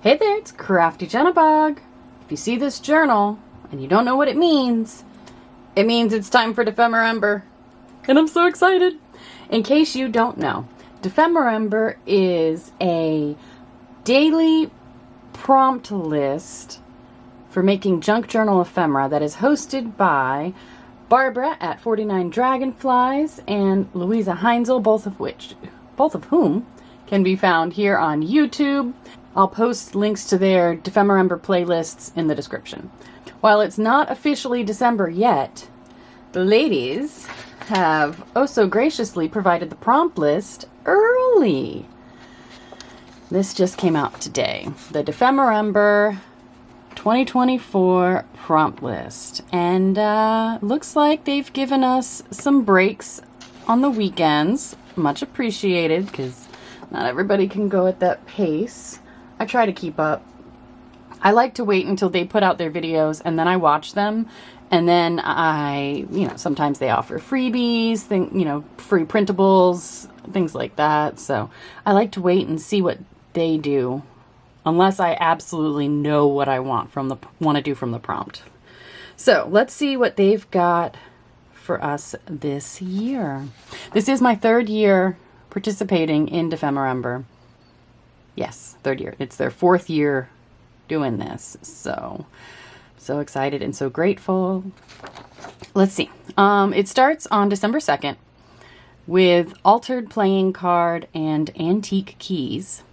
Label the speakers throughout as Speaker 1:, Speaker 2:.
Speaker 1: Hey there, it's Crafty Jennabug. If you see this journal and you don't know what it means it's time for Dephemerember. And I'm so excited. In case you don't know, Dephemerember is a daily prompt list for making junk journal ephemera that is hosted by Barbara at 49 Dragonflies and Louisa Heinzel, both of whom can be found here on YouTube. I'll post links to their Dephemerember playlists in the description. While it's not officially December yet, the ladies have oh so graciously provided the prompt list early. This just came out today. The Dephemerember 2024 prompt list. And looks like they've given us some breaks on the weekends. Much appreciated, because not everybody can go at that pace. I try to keep up. I like to wait until they put out their videos and then I watch them. And then sometimes they offer freebies, free printables, things like that. So I like to wait and see what they do, unless I absolutely know what I want to do from the prompt. So let's see what they've got for us this year. This is my third year participating in Dephemerember. Yes, third year. It's their fourth year doing this. So excited and so grateful. Let's see. It starts on December 2nd with altered playing card and antique keys.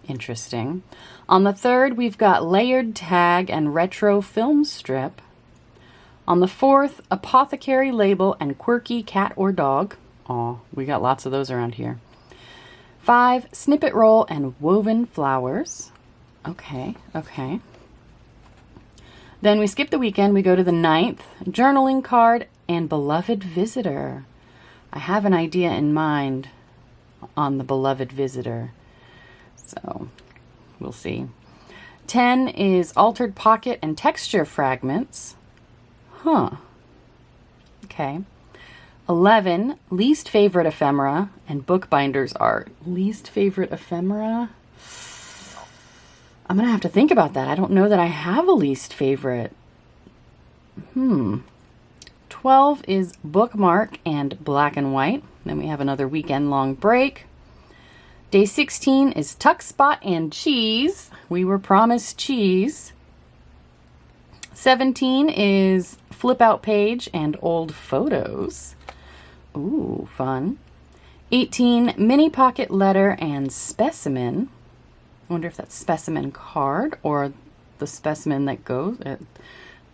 Speaker 1: Interesting. On the 3rd, we've got layered tag and retro film strip. On the 4th, apothecary label and quirky cat or dog. Aw, we got lots of those around here. 5, snippet roll and woven flowers. Okay. Then we skip the weekend. We go to the 9th, journaling card and beloved visitor. I have an idea in mind on the beloved visitor, so we'll see. 10 is altered pocket and texture fragments. Okay. 11, least favorite ephemera and bookbinders art. Least favorite ephemera? I'm going to have to think about that. I don't know that I have a least favorite. 12 is bookmark and black and white. Then we have another weekend-long break. Day 16 is tuck spot and cheese. We were promised cheese. 17 is flip out page and old photos. Ooh, fun. 18, mini pocket letter and specimen. I wonder if that's specimen card or the specimen that goes.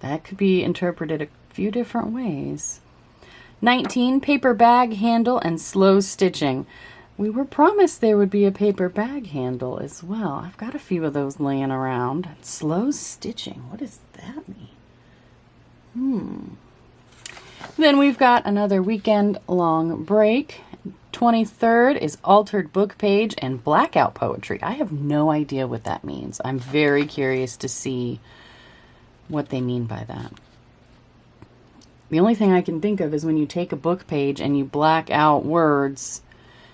Speaker 1: That could be interpreted a few different ways. 19, paper bag handle and slow stitching. We were promised there would be a paper bag handle as well. I've got a few of those laying around. Slow stitching. What does that mean? Then we've got another weekend-long break. 23rd is altered book page and blackout poetry. I have no idea what that means. I'm very curious to see what they mean by that. The only thing I can think of is when you take a book page and you black out words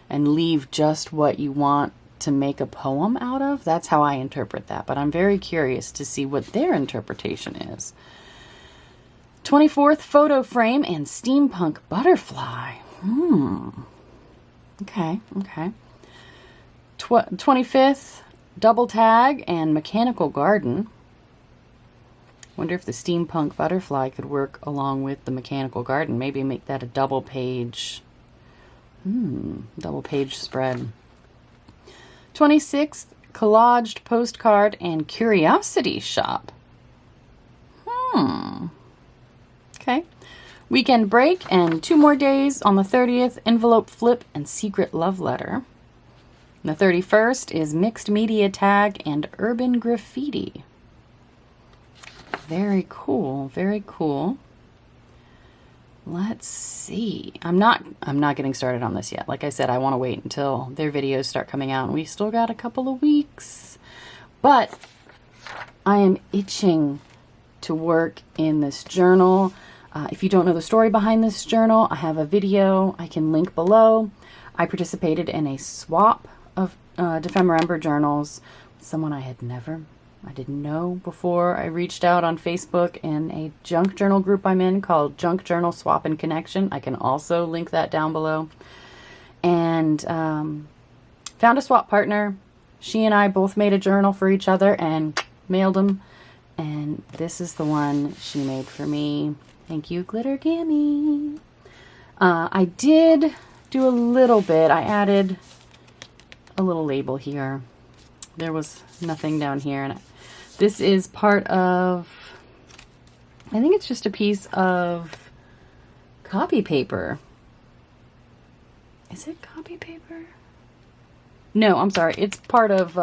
Speaker 1: and leave just what you want to make a poem out of. That's how I interpret that, but I'm very curious to see what their interpretation is. 24th, photo frame and steampunk butterfly. Okay. 25th, double tag and mechanical garden. Wonder if the steampunk butterfly could work along with the mechanical garden. Maybe make that a double page spread. 26th, collaged postcard and curiosity shop. Okay. Weekend break and 2 more days. On the 30th, envelope flip and secret love letter. And the 31st is mixed media tag and urban graffiti. Very cool. Let's see. I'm not getting started on this yet. Like I said, I want to wait until their videos start coming out, and we still got a couple of weeks. But I am itching to work in this journal. If you don't know the story behind this journal, I have a video I can link below. I participated in a swap of Dephemerember journals someone I didn't know before I reached out on Facebook in a junk journal group I'm in called Junk Journal Swap and Connection. I can also link that down below. And found a swap partner. She and I both made a journal for each other and mailed them. And this is the one she made for me. Thank you, Glitter Gammy. I did do a little bit. I added a little label here. There was nothing down here. And this is part of, I think it's just a piece of copy paper. Is it copy paper? No, I'm sorry. It's part of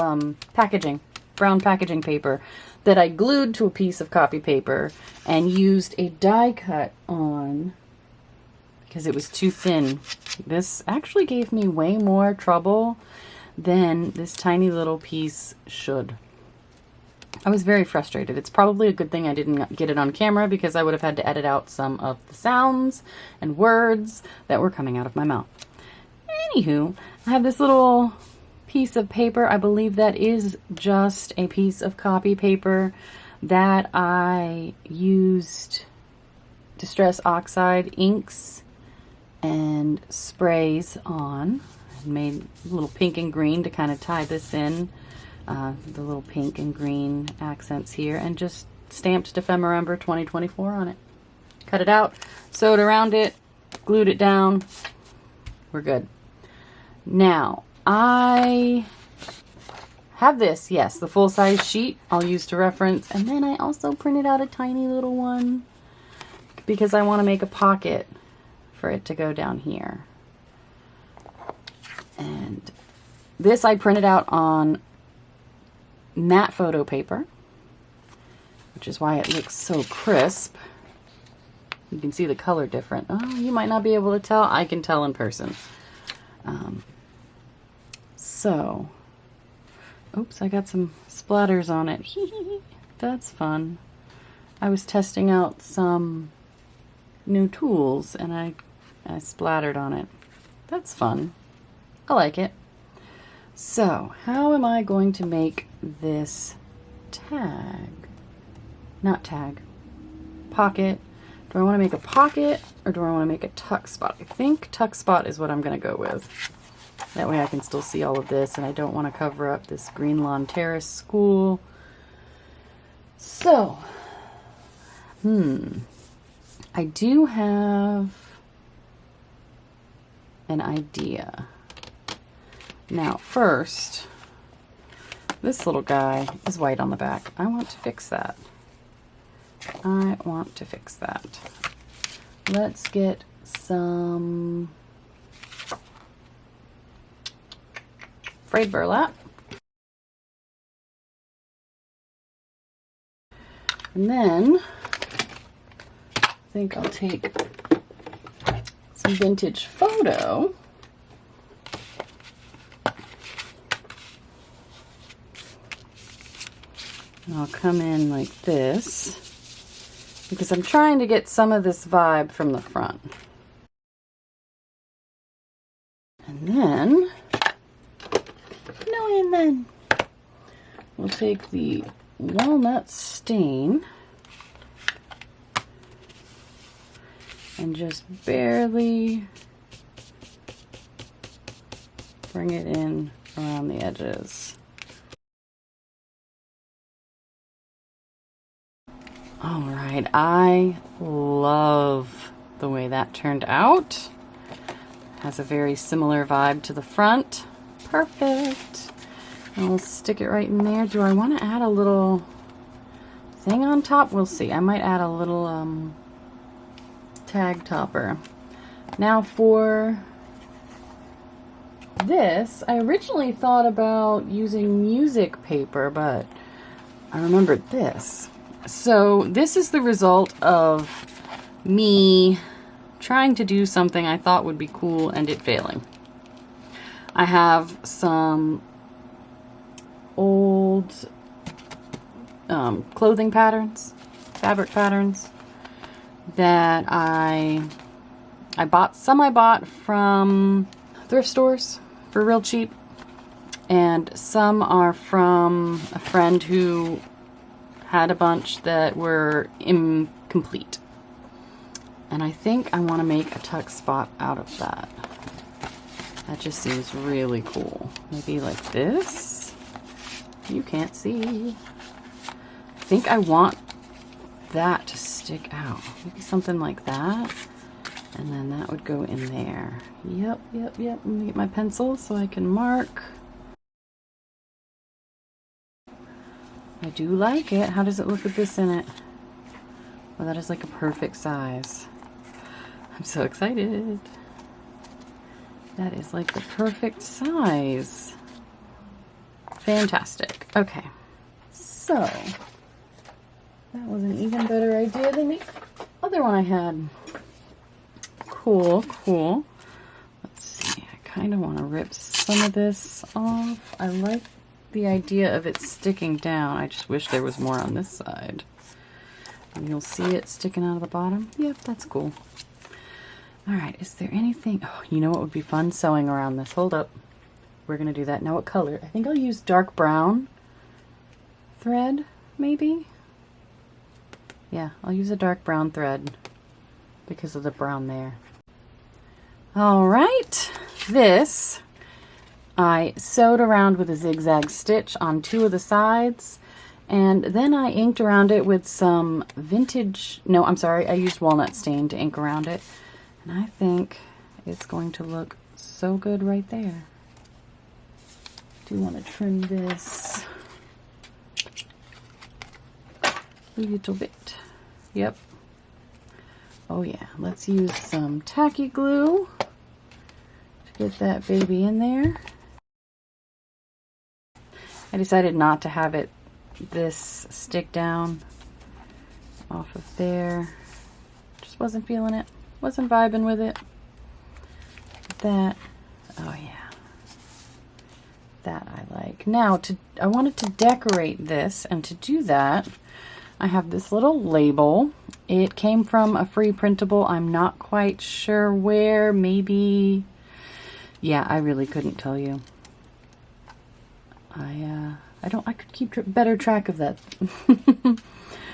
Speaker 1: packaging, brown packaging paper that I glued to a piece of copy paper and used a die cut on because it was too thin. This actually gave me way more trouble than this tiny little piece should. I was very frustrated. It's probably a good thing I didn't get it on camera because I would have had to edit out some of the sounds and words that were coming out of my mouth. Anywho, I have this little piece of paper. I believe that is just a piece of copy paper that I used Distress Oxide inks and sprays on. I made a little pink and green to kind of tie this in, the little pink and green accents here, and just stamped Dephemerember 2024 on it. Cut it out, sewed around it, glued it down. We're good. Now, I have this, yes, the full-size sheet I'll use to reference, and then I also printed out a tiny little one because I want to make a pocket for it to go down here. And this I printed out on matte photo paper, which is why it looks so crisp. You can see the color different. Oh, you might not be able to tell. I can tell in person. So, oops, I got some splatters on it. That's fun. I was testing out some new tools and I splattered on it. That's fun. I like it. So, how am I going to make this tag? Not tag. Pocket. Do I want to make a pocket or do I want to make a tuck spot? I think tuck spot is what I'm going to go with. That way I can still see all of this and I don't want to cover up this Green Lawn Terrace school. So, I do have an idea. Now, first, this little guy is white on the back. I want to fix that. Let's get some frayed burlap. And then I think I'll take some vintage photo. And I'll come in like this because I'm trying to get some of this vibe from the front. And then we'll take the walnut stain and just barely bring it in around the edges. All right, I love the way that turned out. Has a very similar vibe to the front. Perfect. And we'll stick it right in there. Do I want to add a little thing on top? We'll see. I might add a little tag topper. Now for this, I originally thought about using music paper, but I remembered this. So this is the result of me trying to do something I thought would be cool and it failing. I have some old clothing patterns, fabric patterns that I bought. Some I bought from thrift stores for real cheap, And some are from a friend who had a bunch that were incomplete. And I think I want to make a tuck spot out of that. That just seems really cool. Maybe like this. You can't see. I think I want that to stick out. Maybe something like that. And then that would go in there. Yep. Let me get my pencil so I can mark. I do like it. How does it look with this in it? Well, that is like a perfect size. I'm so excited. That is like the perfect size. Fantastic. Okay. So, that was an even better idea than the other one I had. Cool. Let's see. I kind of want to rip some of this off. I like the idea of it sticking down. I just wish there was more on this side. And you'll see it sticking out of the bottom. Yep, that's cool. All right, is there anything... Oh, you know what would be fun? Sewing around this. Hold up. We're going to do that. Now what color? I think I'll use dark brown thread, maybe? Yeah, I'll use a dark brown thread because of the brown there. All right, this I sewed around with a zigzag stitch on 2 of the sides, and then I inked around it with some vintage... No, I'm sorry, I used walnut stain to ink around it. And I think it's going to look so good right there. Do want to trim this a little bit. Yep. Oh yeah, let's use some tacky glue to get that baby in there. I decided not to have it this stick down off of there. Just wasn't feeling it. Wasn't vibing with it. That, oh yeah, that I like. Now, I wanted to decorate this, and to do that, I have this little label. It came from a free printable. I'm not quite sure where. Maybe, yeah, I really couldn't tell you. I could keep better track of that.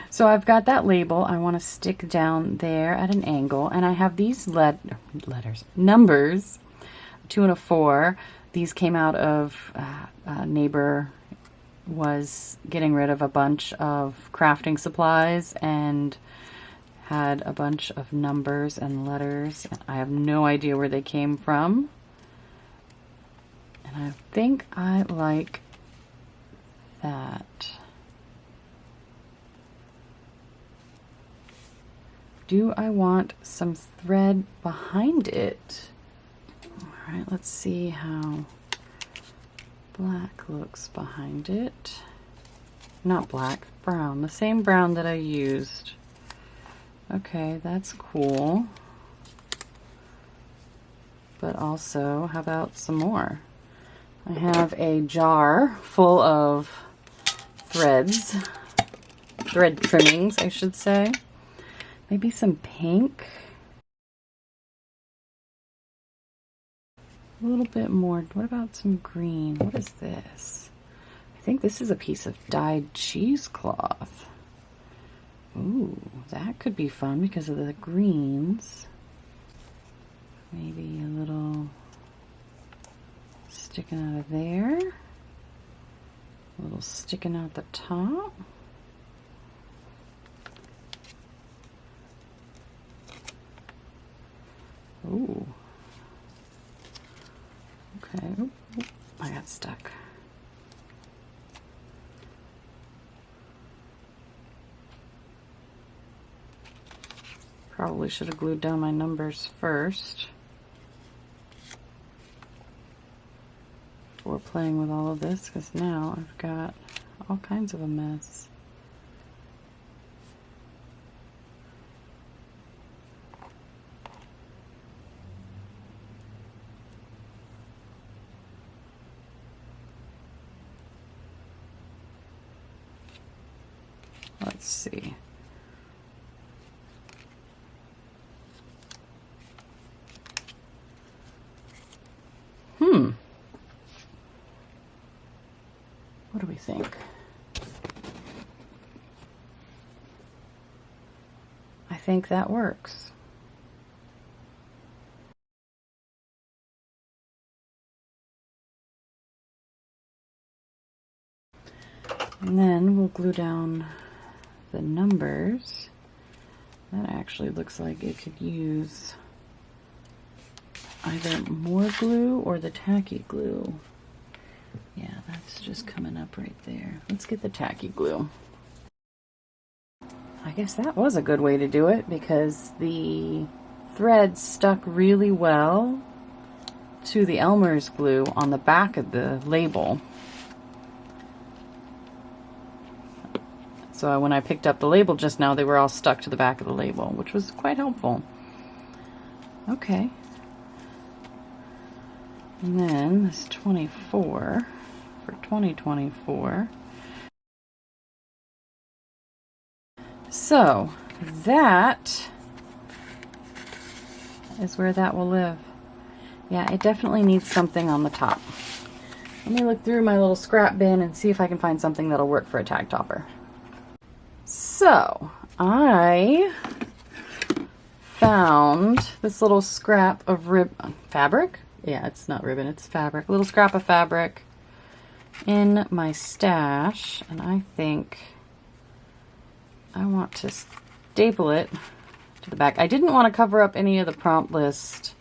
Speaker 1: So I've got that label I want to stick down there at an angle, and I have these numbers, 2 and a 4. These came out of a neighbor was getting rid of a bunch of crafting supplies and had a bunch of numbers and letters. I have no idea where they came from, and I think I like that. Do I want some thread behind it? All right, let's see how black looks behind it. Not black, brown, the same brown that I used. Okay, that's cool. But also, how about some more? I have a jar full of threads, thread trimmings, I should say. Maybe some pink. A little bit more. What about some green? What is this? I think this is a piece of dyed cheesecloth. Ooh, that could be fun because of the greens. Maybe a little sticking out of there. A little sticking out the top. Ooh. Okay. Oop, oop. I got stuck. Probably should have glued down my numbers first before playing with all of this, because now I've got all kinds of a mess. Let's see. think? I think that works. And then we'll glue down the numbers. That actually looks like it could use either more glue or the tacky glue. Yeah, that's just coming up right there. Let's get the tacky glue. I guess that was a good way to do it because the thread stuck really well to the Elmer's glue on the back of the label. So when I picked up the label just now, they were all stuck to the back of the label, which was quite helpful. Okay. And then this 24 for 2024. So that is where that will live. Yeah, it definitely needs something on the top. Let me look through my little scrap bin and see if I can find something that'll work for a tag topper. So I found this little scrap of fabric. Yeah, it's not ribbon, it's fabric. A little scrap of fabric in my stash, and I think I want to staple it to the back. I didn't want to cover up any of the prompt list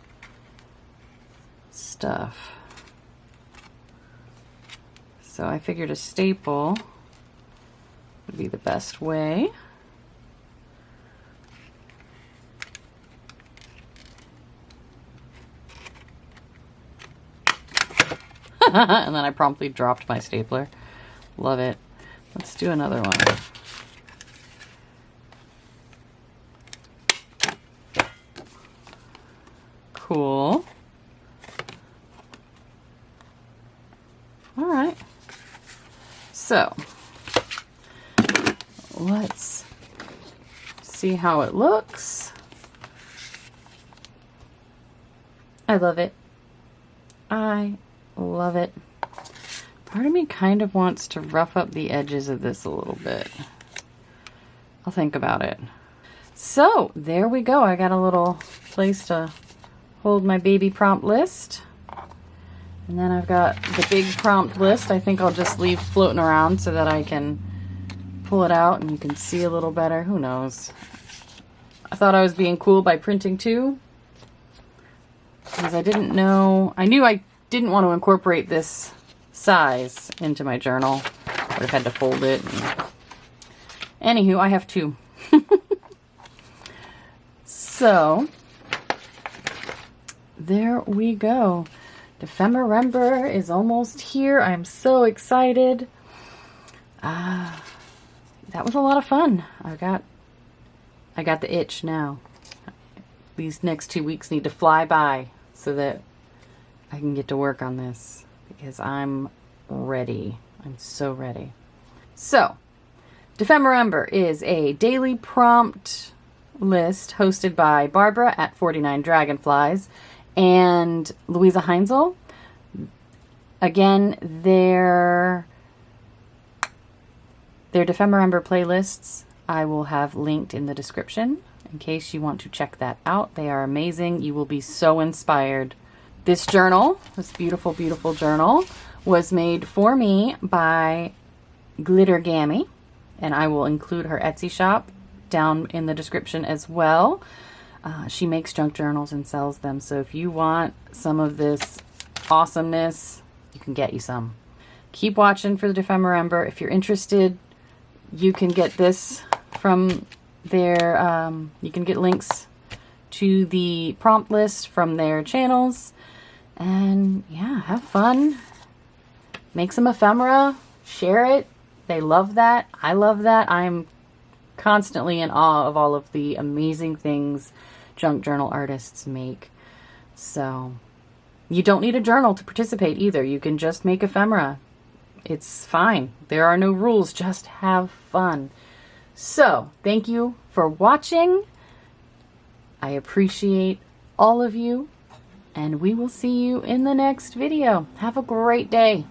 Speaker 1: stuff, so I figured a staple would be the best way. And then I promptly dropped my stapler. Love it. Let's do another one. Cool. All right. So let's see how it looks. I love it. I love it. Part of me kind of wants to rough up the edges of this a little bit. I'll think about it. So there we go. I got a little place to hold my baby prompt list. And then I've got the big prompt list. I think I'll just leave floating around so that I can pull it out and you can see a little better. Who knows? I thought I was being cool by printing two, because I didn't know. I knew I didn't want to incorporate this size into my journal. I would have had to fold it. Anywho, I have two. So there we go. Dephemerember is almost here. I'm so excited. That was a lot of fun. I got the itch now. These next 2 weeks need to fly by so that I can get to work on this, because I'm ready. I'm so ready. So, Dephemerember is a daily prompt list hosted by Barbara at 49 Dragonflies and Louisa Heinzel. Again, their Dephemerember playlists I will have linked in the description in case you want to check that out. They are amazing. You will be so inspired. This journal, this beautiful, beautiful journal, was made for me by Glitter Gammy, and I will include her Etsy shop down in the description as well. She makes junk journals and sells them, so if you want some of this awesomeness, you can get you some. Keep watching for the Dephemerember. If you're interested, you can get this from their, you can get links to the prompt list from their channels. And yeah, have fun. Make some ephemera. Share it. They love that. I love that. I'm constantly in awe of all of the amazing things junk journal artists make. So you don't need a journal to participate either. You can just make ephemera. It's fine. There are no rules. Just have fun. So thank you for watching. I appreciate all of you, and we will see you in the next video. Have a great day.